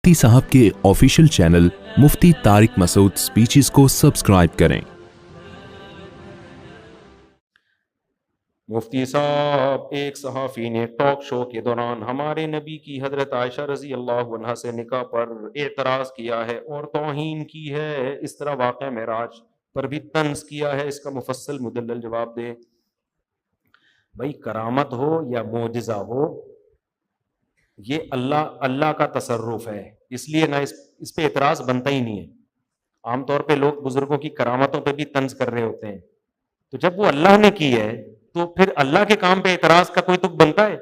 مفتی صاحب کے official channel مفتی طارق مسعود speeches کو سبسکرائب کریں۔ مفتی صاحب، ایک صحافی نے ٹاک شو کے دوران ہمارے نبی کی حضرت عائشہ رضی اللہ عنہا سے نکاح پر اعتراض کیا ہے اور توہین کی ہے، اس طرح واقعہ معراج پر بھی طنز کیا ہے، اس کا مفصل مدلل جواب دیں۔ بھائی، کرامت ہو یا معجزہ ہو، یہ اللہ کا تصرف ہے، اس لیے نہ اس پہ اعتراض بنتا ہی نہیں ہے۔ عام طور پہ لوگ بزرگوں کی کرامتوں پہ بھی طنز کر رہے ہوتے ہیں، تو جب وہ اللہ نے کی ہے تو پھر اللہ کے کام پہ اعتراض کا کوئی تک بنتا ہے؟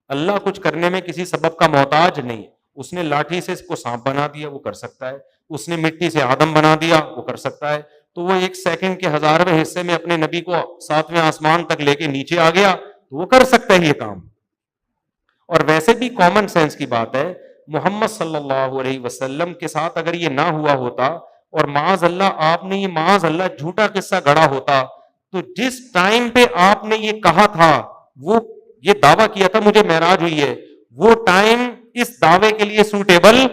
اللہ کچھ کرنے میں کسی سبب کا محتاج نہیں، اس نے لاٹھی سے اس کو سانپ بنا دیا، وہ کر سکتا ہے، اس نے مٹی سے آدم بنا دیا، وہ کر سکتا ہے، تو وہ ایک سیکنڈ کے 1000ویں حصے میں اپنے نبی کو 7ویں آسمان تک لے کے نیچے آ گیا، تو وہ کر سکتا ہے یہ کام۔ اور ویسے بھی کامن سینس کی بات ہے، محمد صلی اللہ علیہ وسلم کے ساتھ اگر یہ نہ ہوا ہوتا اور معاذ اللہ آپ نے یہ معاذ اللہ جھوٹا قصہ گڑھا ہوتا، تو جس ٹائم پہ آپ نے یہ کہا تھا، وہ یہ دعویٰ کیا تھا مجھے معراج ہوئی ہے، وہ ٹائم اس دعوے کے لیے سوٹیبل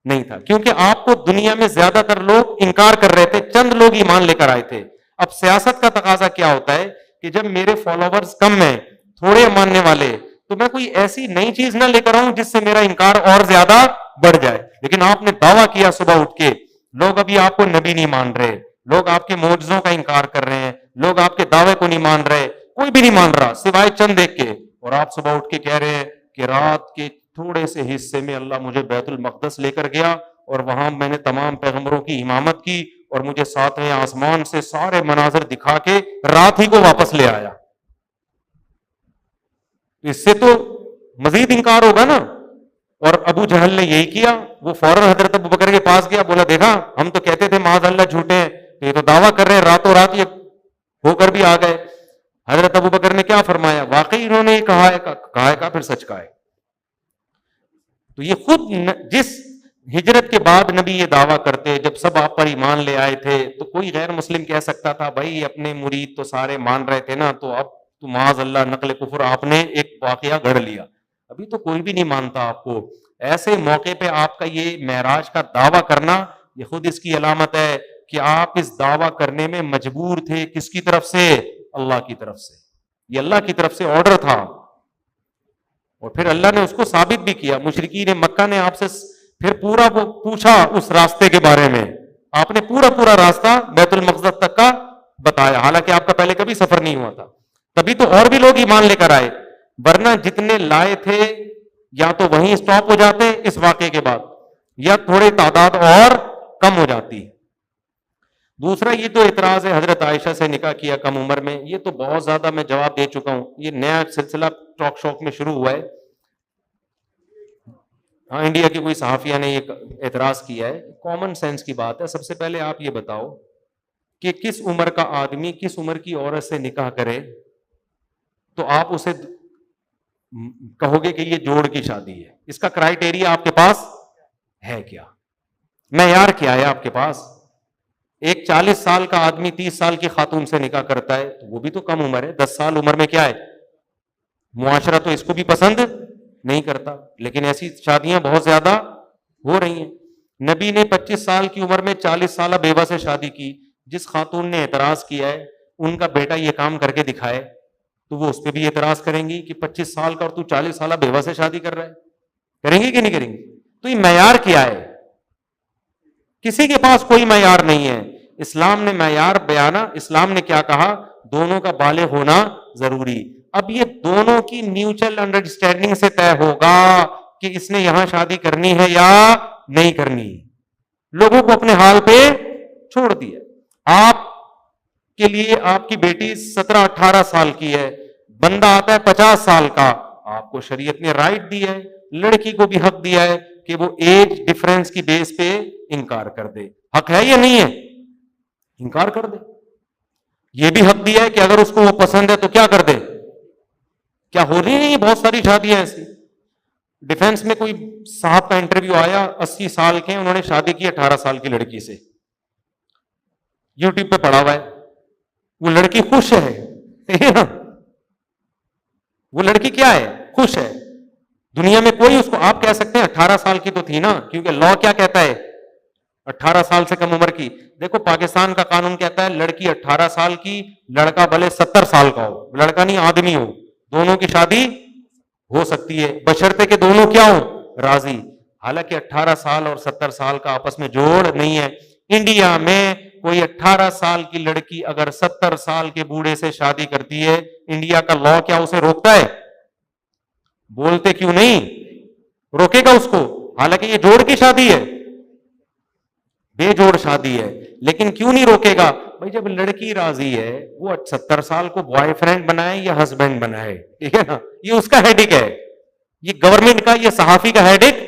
نہیں تھا، کیونکہ آپ کو دنیا میں زیادہ تر لوگ انکار کر رہے تھے، چند لوگ ایمان لے کر آئے تھے۔ اب سیاست کا تقاضا کیا ہوتا ہے کہ جب میرے فالوورز کم ہیں، تھوڑے ماننے والے، تو میں کوئی ایسی نئی چیز نہ لے کر آؤں جس سے میرا انکار اور زیادہ بڑھ جائے۔ لیکن آپ نے دعویٰ کیا صبح اٹھ کے، لوگ ابھی آپ کو نبی نہیں مان رہے، لوگ آپ کے معجزوں کا انکار کر رہے ہیں، لوگ آپ کے دعوے کو نہیں مان رہے، کوئی بھی نہیں مان رہا سوائے چند ایک کے، اور آپ صبح اٹھ کے کہہ رہے ہیں کہ رات کے تھوڑے سے حصے میں اللہ مجھے بیت المقدس لے کر گیا اور وہاں میں نے تمام پیغمبروں کی امامت کی اور مجھے 7ویں آسمان سے سارے مناظر دکھا کے رات ہی کو واپس لے آیا۔ اس سے تو مزید انکار ہوگا نا۔ اور ابو جہل نے یہی کیا، وہ فوراً حضرت ابو بکر کے پاس گیا، بولا دیکھا ہم تو کہتے تھے معاذ اللہ جھوٹے ہیں، یہ تو دعویٰ کر رہے ہیں، راتوں رات یہ ہو کر بھی آ گئے۔ حضرت ابو بکر نے کیا فرمایا؟ واقعی انہوں نے کہا ہے پھر سچ کہا ہے۔ تو یہ خود جس ہجرت کے بعد نبی یہ دعویٰ کرتے، جب سب آپ پر ایمان لے آئے تھے، تو کوئی غیر مسلم کہہ سکتا تھا بھائی اپنے مرید تو سارے مان رہے تھے نا، تو اب تو معاذ اللہ نقل کفر آپ نے ایک واقعہ گڑھ لیا، ابھی تو کوئی بھی نہیں مانتا آپ کو۔ ایسے موقع پہ آپ کا یہ معراج کا دعویٰ کرنا، یہ خود اس کی علامت ہے کہ آپ اس دعویٰ کرنے میں مجبور تھے۔ کس کی طرف سے؟ اللہ کی طرف سے، یہ اللہ کی طرف سے آرڈر تھا، اور پھر اللہ نے اس کو ثابت بھی کیا۔ مشرکین مکہ نے آپ سے پھر پورا پوچھا اس راستے کے بارے میں، آپ نے پورا راستہ بیت المقدس تک کا بتایا، حالانکہ آپ کا پہلے کبھی سفر نہیں ہوا تھا، تبھی تو اور بھی لوگ ایمان لے کر آئے، ورنہ جتنے لائے تھے یا تو وہیں سٹاپ ہو جاتے اس واقعے کے بعد، یا تھوڑی تعداد اور کم ہو جاتی۔ دوسرا یہ تو اعتراض ہے حضرت عائشہ سے نکاح کیا کم عمر میں، یہ تو بہت زیادہ میں جواب دے چکا ہوں، یہ نیا سلسلہ ٹاک شوق میں شروع ہوا ہے۔ ہاں، انڈیا کی کوئی صحافیہ نے یہ اعتراض کیا ہے، کامن سینس کی بات ہے۔ سب سے پہلے آپ یہ بتاؤ کہ کس عمر کا آدمی کس عمر کی عورت سے نکاح کرے تو آپ اسے کہو گے کہ یہ جوڑ کی شادی ہے؟ اس کا کرائیٹیریا آپ کے پاس ہے کیا؟ معیار کیا ہے آپ کے پاس؟ ایک 40 سال کا آدمی 30 سال کی خاتون سے نکاح کرتا ہے تو وہ بھی تو کم عمر ہے، 10 سال عمر میں کیا ہے؟ معاشرہ تو اس کو بھی پسند نہیں کرتا، لیکن ایسی شادیاں بہت زیادہ ہو رہی ہیں۔ نبی نے 25 سال کی عمر میں 40 سالہ بیوہ سے شادی کی، جس خاتون نے اعتراض کیا ہے ان کا بیٹا یہ کام کر کے دکھائے تو وہ اس پہ بھی اعتراض کریں گی کہ 25 سال کا اور تو 40 سالہ بیوہ سے شادی کر رہا ہے، کریں گے کہ نہیں کریں گے؟ تو یہ معیار کیا ہے؟ کسی کے پاس کوئی معیار نہیں ہے۔ اسلام نے معیار بیانا، اسلام نے کیا کہا؟ دونوں کا بالغ ہونا ضروری۔ اب یہ دونوں کی میوچل انڈرسٹینڈنگ سے طے ہوگا کہ اس نے یہاں شادی کرنی ہے یا نہیں کرنی۔ لوگوں کو اپنے حال پہ چھوڑ دیا۔ آپ کے لیے آپ کی بیٹی 17-18 سال کی ہے، بندہ آتا ہے 50 سال کا، آپ کو شریعت نے رائٹ دی ہے، لڑکی کو بھی حق دیا ہے کہ وہ ایج ڈفرنس کی بیس پہ انکار کر دے۔ حق ہے یا نہیں ہے؟ انکار کر دے۔ یہ بھی حق دیا ہے کہ اگر اس کو وہ پسند ہے تو کیا کر دے؟ کیا ہو رہی نہیں بہت ساری شادیاں ایسی؟ ڈیفنس میں کوئی صاحب کا انٹرویو آیا، 80 سال کے، انہوں نے شادی کی 18 سال کی لڑکی سے، یوٹیوب پہ پڑا ہوا ہے، وہ لڑکی خوش ہے وہ لڑکی کیا ہے؟ خوش ہے، دنیا میں کوئی اس کو، آپ کہہ سکتے ہیں 18 سال کی تو تھی نا، کیونکہ لا کیا کہتا ہے 18 سال سے کم عمر کی. دیکھو پاکستان کا قانون کہتا ہے لڑکی 18 سال کی، لڑکا بھلے 70 سال کا ہو، لڑکا نہیں آدمی ہو، دونوں کی شادی ہو سکتی ہے بشرطے کہ دونوں کیا ہو، راضی. حالانکہ 18 سال اور 70 سال کا آپس میں جوڑ نہیں ہے. انڈیا میں کوئی 18 سال کی لڑکی اگر 70 سال کے بوڑھے سے شادی کرتی ہے، انڈیا کا لا کیا اسے روکتا ہے؟ بولتے کیوں نہیں؟ روکے گا اس کو. حالانکہ یہ جوڑ کی شادی ہے، بے جوڑ شادی ہے، لیکن کیوں نہیں روکے گا؟ بھائی جب لڑکی راضی ہے، وہ 70 سال کو بوائے فرینڈ بنائے یا ہسبینڈ بنائے، ٹھیک ہے نا، یہ اس کا ہیڈک ہے، یہ گورنمنٹ کا، یہ صحافی کا ہیڈک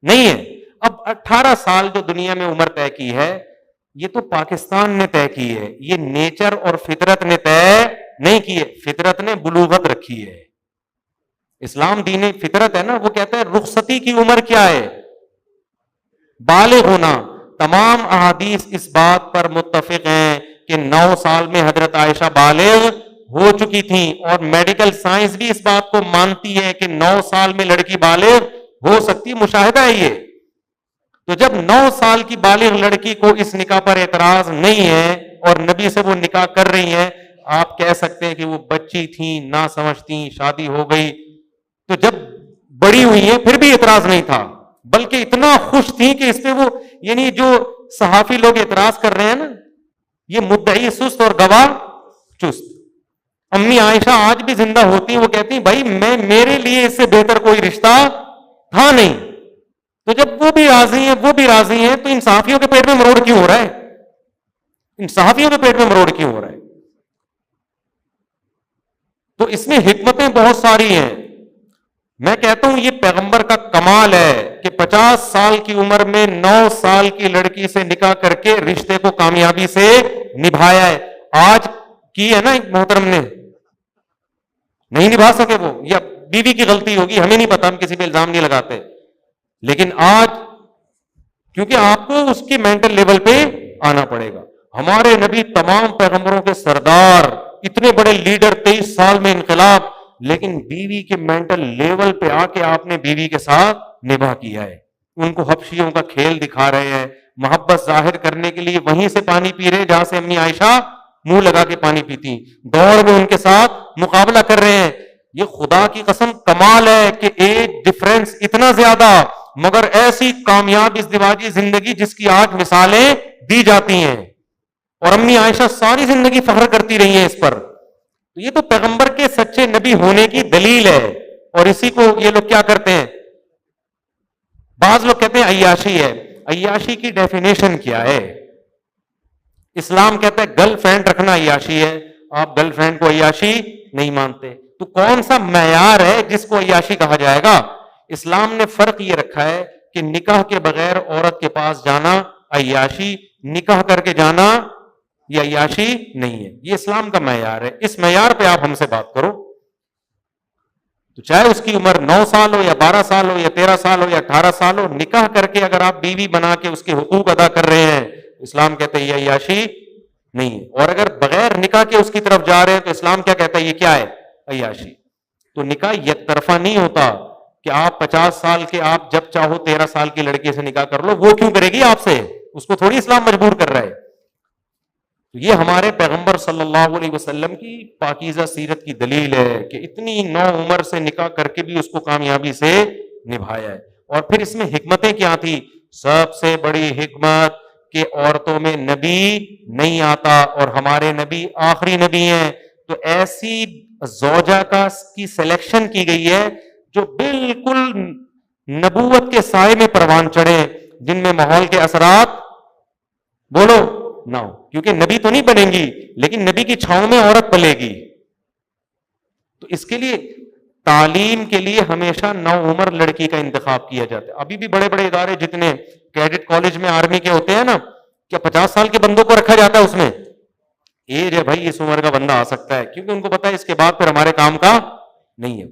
نہیں ہے. اب 18 سال جو دنیا میں عمر طے کی ہے، یہ تو پاکستان نے طے کی ہے، یہ نیچر اور فطرت نے طے نہیں کی ہے. فطرت نے بلوغت رکھی ہے. اسلام دین فطرت ہے نا، وہ کہتا ہے رخصتی کی عمر کیا ہے؟ بالغ ہونا. تمام احادیث اس بات پر متفق ہیں کہ 9 سال میں حضرت عائشہ بالغ ہو چکی تھیں، اور میڈیکل سائنس بھی اس بات کو مانتی ہے کہ 9 سال میں لڑکی بالغ ہو سکتی. مشاہدہ ہے یہ. تو جب 9 سال کی بالغ لڑکی کو اس نکاح پر اعتراض نہیں ہے اور نبی سے وہ نکاح کر رہی ہیں، آپ کہہ سکتے ہیں کہ وہ بچی تھیں، نہ سمجھتی، شادی ہو گئی. تو جب بڑی ہوئی ہیں پھر بھی اعتراض نہیں تھا، بلکہ اتنا خوش تھی کہ اس پہ وہ، یعنی جو صحافی لوگ اعتراض کر رہے ہیں نا، یہ مدعی سست اور گواہ چست. امی عائشہ آج بھی زندہ ہوتی ہیں، وہ کہتی ہیں بھائی میرے لیے اس سے بہتر کوئی رشتہ تھا نہیں. تو جب وہ بھی راضی ہیں، وہ بھی راضی ہیں، تو ان صحافیوں کے پیٹ میں مروڑ کیوں ہو رہا ہے؟ ان صحافیوں کے پیٹ میں مروڑ کیوں ہو رہا ہے؟ تو اس میں حکمتیں بہت ساری ہیں. میں کہتا ہوں یہ پیغمبر کا کمال ہے کہ 50 سال کی عمر میں 9 سال کی لڑکی سے نکاح کر کے رشتے کو کامیابی سے نبھایا ہے. آج کی ہے نا ایک محترم نے، نہیں نبھا سکے وہ، یا بیوی کی غلطی ہوگی، ہمیں نہیں پتا، ہم کسی پہ الزام نہیں لگاتے. لیکن آج کیونکہ آپ کو اس کی مینٹل لیول پہ آنا پڑے گا. ہمارے نبی تمام پیغمبروں کے سردار، اتنے بڑے لیڈر، 23 سال میں انقلاب، لیکن بیوی کے مینٹل لیول پہ آ کے آپ نے بیوی کے ساتھ نبھا کیا ہے. ان کو حبشیوں کا کھیل دکھا رہے ہیں، محبت ظاہر کرنے کے لیے وہیں سے پانی پی رہے جہاں سے امی عائشہ منہ لگا کے پانی پیتی، دوڑ میں ان کے ساتھ مقابلہ کر رہے ہیں. یہ خدا کی قسم کمال ہے کہ ایج ڈفرنس اتنا زیادہ، مگر ایسی کامیاب ازدواجی زندگی جس کی آج مثالیں دی جاتی ہیں، اور امی عائشہ ساری زندگی فخر کرتی رہی ہیں اس پر. تو یہ تو پیغمبر کے سچے نبی ہونے کی دلیل ہے. اور اسی کو یہ لوگ کیا کرتے ہیں، بعض لوگ کہتے ہیں عیاشی ہے. عیاشی کی ڈیفینیشن کیا ہے؟ اسلام کہتا ہے گرل فرینڈ رکھنا عیاشی ہے، آپ گرل فرینڈ کو عیاشی نہیں مانتے. تو کون سا معیار ہے جس کو عیاشی کہا جائے گا؟ اسلام نے فرق یہ رکھا ہے کہ نکاح کے بغیر عورت کے پاس جانا عیاشی، نکاح کر کے جانا یہ عیاشی نہیں ہے. یہ اسلام کا معیار ہے. اس معیار پہ آپ ہم سے بات کرو. تو چاہے اس کی عمر 9 سال ہو یا 12 سال ہو یا 13 سال ہو یا 18 سال ہو، نکاح کر کے اگر آپ بیوی بنا کے اس کے حقوق ادا کر رہے ہیں، اسلام کہتے ہیں یہ عیاشی نہیں ہے. اور اگر بغیر نکاح کے اس کی طرف جا رہے ہیں تو اسلام کیا کہتا ہے؟ یہ کیا ہے؟ عیاشی. تو نکاح یک طرفہ نہیں ہوتا کہ آپ 50 سال کے آپ جب چاہو 13 سال کی لڑکی سے نکاح کر لو. وہ کیوں کرے گی آپ سے؟ اس کو تھوڑی اسلام مجبور کر رہا ہے. تو یہ ہمارے پیغمبر صلی اللہ علیہ وسلم کی پاکیزہ سیرت کی دلیل ہے کہ اتنی نو عمر سے نکاح کر کے بھی اس کو کامیابی سے نبھایا ہے. اور پھر اس میں حکمتیں کیا تھی؟ سب سے بڑی حکمت کہ عورتوں میں نبی نہیں آتا اور ہمارے نبی آخری نبی ہیں. تو ایسی زوجہ کی سلیکشن کی گئی ہے جو بالکل نبوت کے سائے میں پروان چڑھے، جن میں ماحول کے اثرات بولو نہ ہو. کیونکہ نبی تو نہیں بنیں گی لیکن نبی کی چھاؤں میں عورت پلے گی. تو اس کے لیے تعلیم کے لیے ہمیشہ نو عمر لڑکی کا انتخاب کیا جاتا ہے. ابھی بھی بڑے بڑے ادارے جتنے کیڈٹ کالج میں آرمی کے ہوتے ہیں نا، کیا 50 سال کے بندوں کو رکھا جاتا ہے اس میں؟ ایج ہے بھائی، اس عمر کا بندہ آ سکتا ہے، کیونکہ ان کو پتا ہے اس کے بعد پھر ہمارے کام کا نہیں ہے.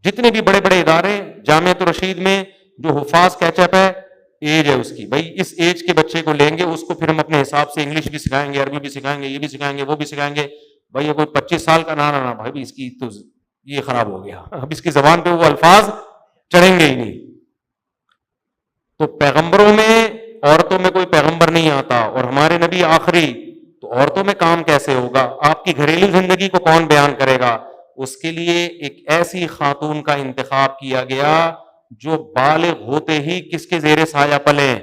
جتنے بھی بڑے بڑے ادارے، جامعۃ الرشید میں جو حفاظ کیچ اپ ہے، ایج ہے اس کی، بھائی اس ایج کے بچے کو لیں گے، اس کو پھر ہم اپنے حساب سے انگلش بھی سکھائیں گے، عربی بھی سکھائیں گے، یہ بھی سکھائیں گے، وہ بھی سکھائیں گے. بھائی کوئی 25 سال کا نہ بھائی اس کی تو یہ خراب ہو گیا، اب اس کی زبان پہ وہ الفاظ چڑھیں گے ہی نہیں. تو پیغمبروں میں عورتوں میں کوئی پیغمبر نہیں آتا اور ہمارے نبی آخری، تو عورتوں میں کام کیسے ہوگا؟ آپ کی گھریلو زندگی کو کون بیان کرے گا؟ اس کے لیے ایک ایسی خاتون کا انتخاب کیا گیا جو بالغ ہوتے ہی کس کے زیر سایہ پلیں؟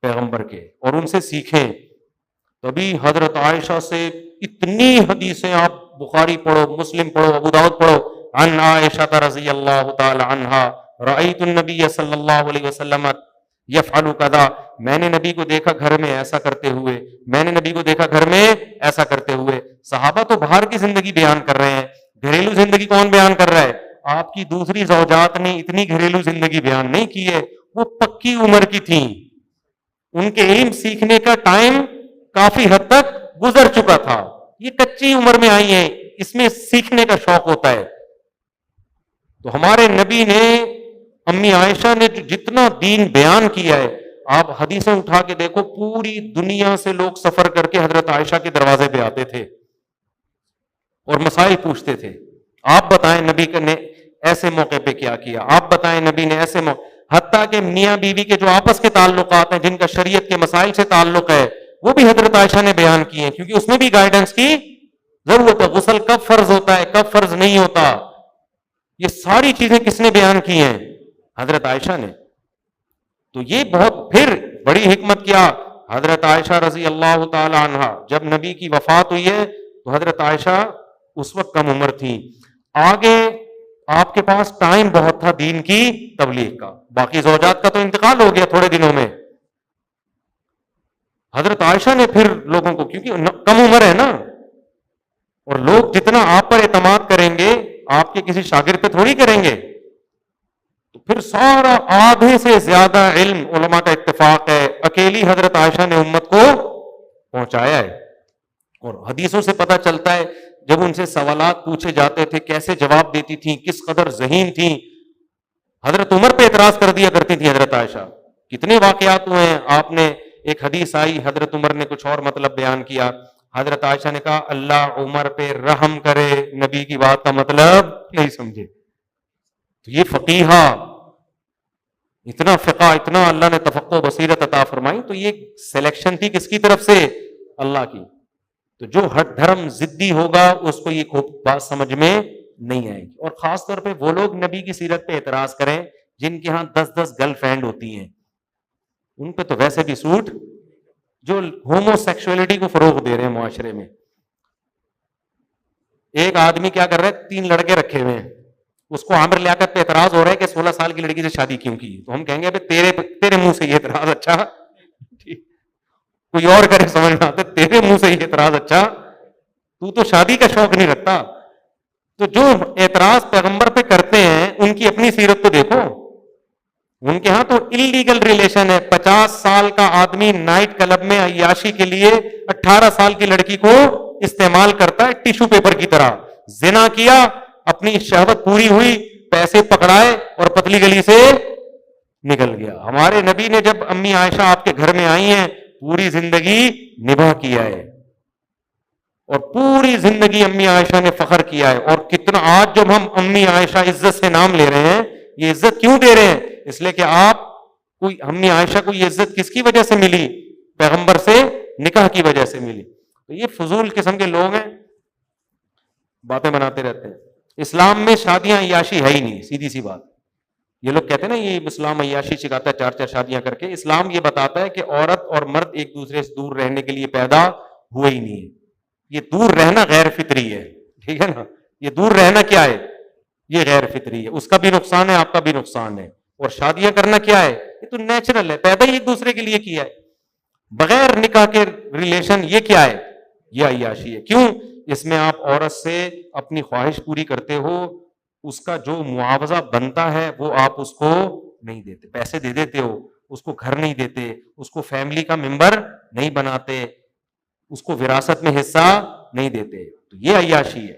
پیغمبر کے، اور ان سے سیکھیں. تبھی حضرت عائشہ سے اتنی حدیثیں، آپ بخاری پڑھو، مسلم پڑھو، ابو داؤد پڑھو، عن عائشہ رضی اللہ تعالی عنہا رأیت النبی صلی اللہ علیہ وسلم یفعل کذا، میں نے نبی کو دیکھا گھر میں ایسا کرتے ہوئے، میں نے نبی کو دیکھا گھر میں ایسا کرتے ہوئے. صحابہ تو باہر کی زندگی بیان کر رہے ہیں، گھریلو زندگی کون بیان کر رہا ہے؟ آپ کی دوسری زوجات نے اتنی گھریلو زندگی بیان نہیں کی ہے، وہ پکی عمر کی تھیں، ان کے علم سیکھنے کا ٹائم کافی حد تک گزر چکا تھا. یہ کچی عمر میں آئی ہیں، اس میں سیکھنے کا شوق ہوتا ہے. تو ہمارے نبی نے، امی عائشہ نے جو جتنا دین بیان کیا ہے، آپ حدیثیں اٹھا کے دیکھو، پوری دنیا سے لوگ سفر کر کے حضرت عائشہ کے دروازے پہ آتے تھے اور مسائل پوچھتے تھے. آپ بتائیں نبی نے ایسے موقع پہ کیا کیا، آپ بتائیں نبی نے ایسے موقع، حتیٰ کہ میاں بیوی کے جو آپس کے تعلقات ہیں جن کا شریعت کے مسائل سے تعلق ہے، وہ بھی حضرت عائشہ نے بیان کیے ہیں، کیونکہ اس میں بھی گائیڈنس کی ضرورت ہے. غسل کب فرض ہوتا ہے، کب فرض نہیں ہوتا، یہ ساری چیزیں کس نے بیان کی ہیں؟ حضرت عائشہ نے. تو یہ بہت پھر بڑی حکمت کیا، حضرت عائشہ رضی اللہ تعالی عنہا جب نبی کی وفات ہوئی ہے تو حضرت عائشہ اس وقت کم عمر تھی. آگے آپ کے پاس ٹائم بہت تھا دین کی تبلیغ کا، باقی زوجات کا تو انتقال ہو گیا تھوڑے دنوں میں. حضرت عائشہ نے پھر لوگوں کو، کیونکہ کم عمر ہے نا، اور لوگ جتنا آپ پر اعتماد کریں گے آپ کے کسی شاگرد پہ تھوڑی کریں گے، تو پھر سارا آدھے سے زیادہ علم علماء کا اتفاق ہے اکیلی حضرت عائشہ نے امت کو پہنچایا ہے. اور حدیثوں سے پتہ چلتا ہے جب ان سے سوالات پوچھے جاتے تھے کیسے جواب دیتی تھیں، کس قدر ذہین تھیں. حضرت عمر پہ اعتراض کر دیا کرتی تھی حضرت عائشہ. کتنے واقعات ہوئے ہیں، آپ نے ایک حدیث آئی حضرت عمر نے کچھ اور مطلب بیان کیا، حضرت عائشہ نے کہا اللہ عمر پہ رحم کرے، نبی کی بات کا مطلب نہیں سمجھے. تو یہ فقیہہ، اتنا فقہ، اتنا اللہ نے تفقہ و بصیرت عطا فرمائی. تو یہ سلیکشن تھی کس کی طرف سے؟ اللہ کی. تو جو ہٹ دھرم ضدی ہوگا اس کو یہ بات سمجھ میں نہیں آئے گی. اور خاص طور پہ وہ لوگ نبی کی سیرت پہ اعتراض کریں جن کے ہاں 10 گرل فرینڈ ہوتی ہیں، ان پہ تو ویسے بھی سوٹ، جو ہومو سیکشولیٹی کو فروغ دے رہے ہیں معاشرے میں. ایک آدمی کیا کر رہا ہے، 3 لڑکے رکھے ہوئے ہیں، اس کو عامر لیاقت پہ اعتراض ہو رہا ہے کہ 16 سال کی لڑکی سے شادی کیوں کی. تو ہم کہیں گے تیرے منہ سے یہ اعتراض اچھا، کوئی اور کرے سمجھ میں آتا، تیرے منہ سے یہ اعتراض اچھا، تو شادی کا شوق نہیں رکھتا. تو جو اعتراض پیغمبر پہ کرتے ہیں ان کی اپنی سیرت تو دیکھو، ان کے ہاں تو انلیگل ریلیشن ہے. 50 سال کا آدمی نائٹ کلب میں عیاشی کے لیے 18 سال کی لڑکی کو استعمال کرتا ہے ٹیشو پیپر کی طرح. زنا کیا، اپنی شہوت پوری ہوئی، پیسے پکڑائے اور پتلی گلی سے نکل گیا. ہمارے نبی نے جب امی عائشہ آپ کے گھر میں آئی ہیں پوری زندگی نبھا کیا ہے، اور پوری زندگی امی عائشہ نے فخر کیا ہے. اور کتنا آج جب ہم امی عائشہ عزت سے نام لے رہے ہیں، یہ عزت کیوں دے رہے ہیں؟ اس لیے کہ آپ کوئی، امی عائشہ کو یہ عزت کس کی وجہ سے ملی؟ پیغمبر سے نکاح کی وجہ سے ملی. تو یہ فضول قسم کے لوگ ہیں، باتیں بناتے رہتے ہیں. اسلام میں شادیاں عیاشی ہے ہی نہیں، سیدھی سی بات. یہ لوگ کہتے ہیں نا یہ اسلام عیاشی سکھاتا ہے 4 شادیاں کر کے. اسلام یہ بتاتا ہے کہ عورت اور مرد ایک دوسرے سے دور رہنے کے لیے پیدا ہوئے ہی نہیں ہے. یہ دور رہنا غیر فطری ہے، ٹھیک ہے نا. یہ دور رہنا کیا ہے؟ یہ غیر فطری ہے، اس کا بھی نقصان ہے، آپ کا بھی نقصان ہے. اور شادیاں کرنا کیا ہے؟ یہ تو نیچرل ہے، پیدا ہی ایک دوسرے کے لیے کیا ہے. بغیر نکاح کے ریلیشن یہ کیا ہے؟ یہ عیاشی ہے. کیوں؟ اس میں آپ عورت سے اپنی خواہش پوری کرتے ہو، اس کا جو معاوضہ بنتا ہے وہ آپ اس کو نہیں دیتے. پیسے دے دیتے ہو، اس کو گھر نہیں دیتے، اس کو فیملی کا ممبر نہیں بناتے، اس کو وراثت میں حصہ نہیں دیتے. تو یہ عیاشی ہے.